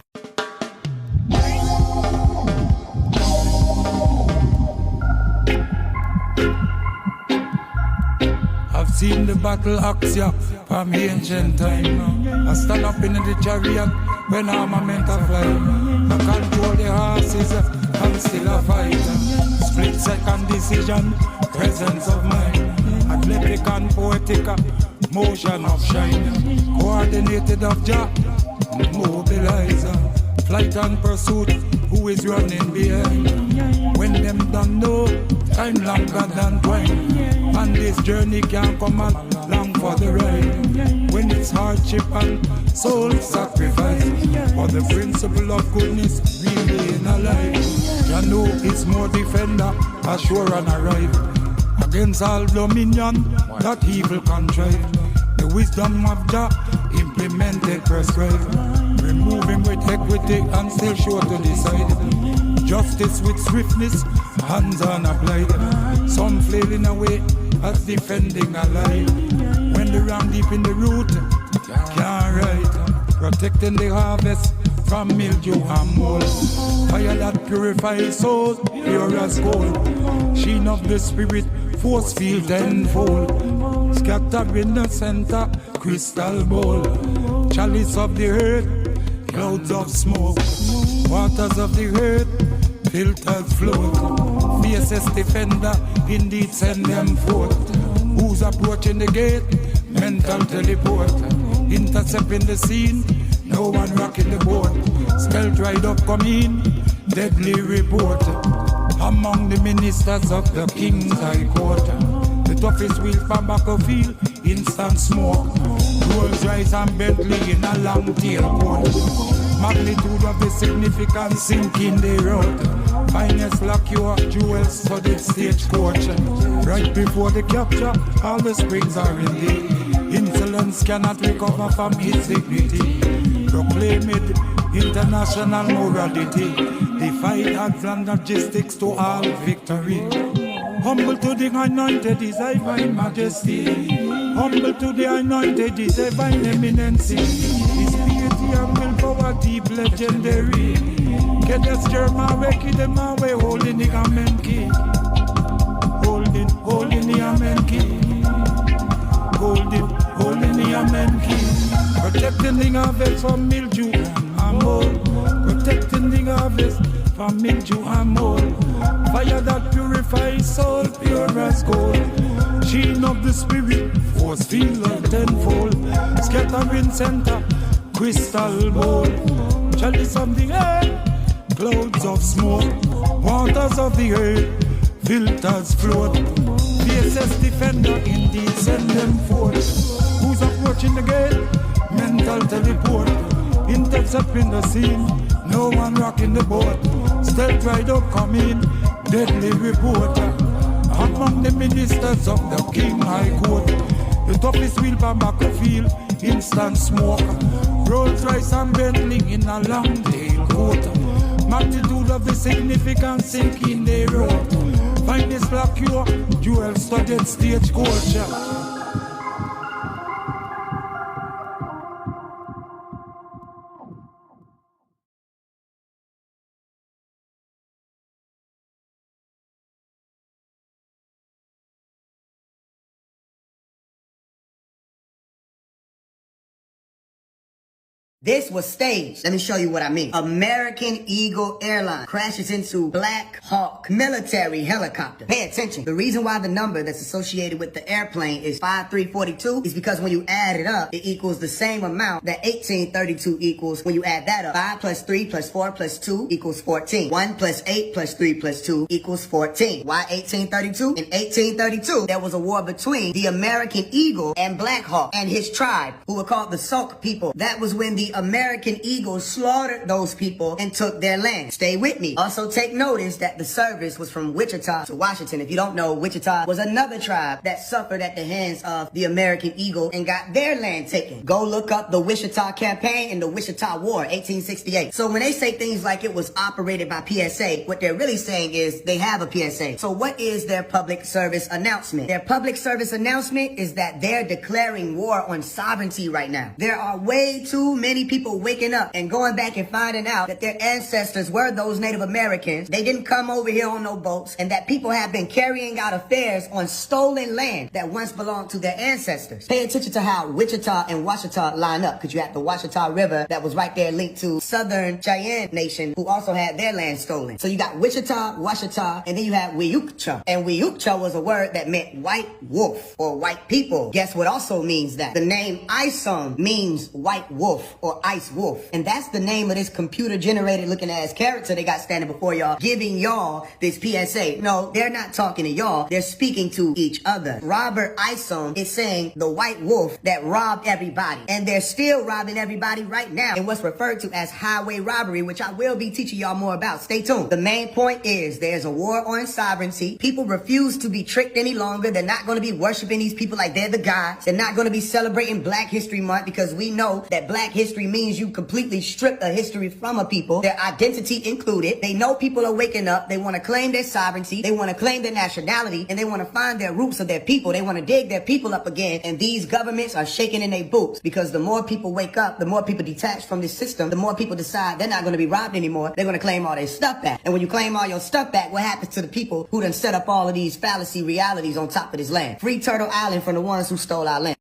I've seen the battle axe, yeah, from ancient time. I stand up in the chariot when armament a fly. I control the horses, I'm still a fighter. Split second decision, presence of mind. Athletic and poetic, motion of shine. Coordinated of job, mobilizer. Flight and pursuit, who is running behind? When them don't know, time longer than twine. And this journey can't come along for the ride. When it's hardship and soul sacrifice, for the principle of goodness remain alive. You know it's more defender, assure and arrive. Against all dominion that evil contrive. The wisdom of Jah implemented prescribed. Remove him with equity and still sure to decide. Justice with swiftness, hands on applied. Some flailing away as defending a lie. When the ram deep in the root, can't ride. Protecting the harvest from mildew and mold. Fire that purifies souls, pure as gold. Sheen of the spirit, force field tenfold. Scatter in the center, crystal bowl. Chalice of the earth, clouds of smoke. Waters of the earth, filtered float. Fiercest defender, indeed send them forth. Who's approaching the gate? Mental teleport. Intercepting the scene, no one rocking the boat. Stealth ride up come in, deadly report. Among the ministers of the King's High Court. The toughest wheel from battlefield, instant smoke. Rolls Royce and Bentley in a long tail coat. Magnitude of the significance sinking the road. Finest lacquer jewels for the stagecoach. Right before the capture, all the springs are in the insolence cannot recover from its dignity. Proclaim it international morality. Defy odds and logistics to all victory. Humble to the anointed is divine majesty. Humble to the anointed is divine eminency. His piety and willpower deep legendary. Get us German way, keep them away, holding the amen key. Holding the amen key. Holding the amen key. Protecting the harvest from mildew and mold. Protecting the harvest from mildew and mold. Fire that purifies soul, pure as gold. Sheen of the spirit, force field of tenfold. Scattering center, crystal bowl. Chalice of the air, clouds of smoke. Waters of the earth, filters float. VSS defender, indeed send them forth. Who's approaching the gate? Mental teleport. Intercepting the scene, no one rocking the boat. Stealth rider coming, deadly reporter. Among the ministers of the King High Court, the toughest wheel by Macclesfield, instant smoke. Rolls Royce and Bentley in a long tail coat. Magnitude of the significance sinking they wrote. Finest black cure, jewel studded stage culture. This was staged. Let me show you what I mean. American Eagle Airline crashes into Black Hawk military helicopter. Pay attention. The reason why the number that's associated with the airplane is 5342 is because when you add it up, it equals the same amount that 1832 equals when you add that up. 5 plus 3 plus 4 plus 2 equals 14. 1 plus 8 plus 3 plus 2 equals 14. Why 1832? In 1832, there was a war between the American Eagle and Black Hawk and his tribe, who were called the Sauk people. That was when the American Eagle slaughtered those people and took their land. Stay with me. Also take notice that the service was from Wichita to Washington. If you don't know, Wichita was another tribe that suffered at the hands of the American Eagle and got their land taken. Go look up the Wichita campaign and the Wichita War, 1868. So when they say things like it was operated by PSA, what they're really saying is they have a PSA. So what is their public service announcement? Their public service announcement is that they're declaring war on sovereignty right now. There are way too many people waking up and going back and finding out that their ancestors were those Native Americans. They didn't come over here on no boats, and that people have been carrying out affairs on stolen land that once belonged to their ancestors. Pay attention to how Wichita and Washita line up, because you have the Washita River that was right there linked to Southern Cheyenne Nation, who also had their land stolen. So you got Wichita, Washita, and then you have Weukcha. And Weukcha was a word that meant white wolf or white people. Guess what also means that? The name Isom means white wolf or ice wolf. And that's the name of this computer generated looking ass character they got standing before y'all, giving y'all this PSA. No, they're not talking to y'all. They're speaking to each other. Robert Isom is saying the white wolf that robbed everybody. And they're still robbing everybody right now in what's referred to as highway robbery, which I will be teaching y'all more about. Stay tuned. The main point is there's a war on sovereignty. People refuse to be tricked any longer. They're not going to be worshiping these people like they're the gods. They're not going to be celebrating Black History Month, because we know that Black history means you completely strip a history from a people, their identity included. They know people are waking up. They want to claim their sovereignty. They want to claim their nationality, and they want to find their roots of their people. They want to dig their people up again. And these governments are shaking in their boots, because the more people wake up, the more people detach from this system, the more people decide they're not going to be robbed anymore. They're going to claim all their stuff back. And when you claim all your stuff back, what happens to the people who done set up all of these fallacy realities on top of this land? Free Turtle Island from the ones who stole our land.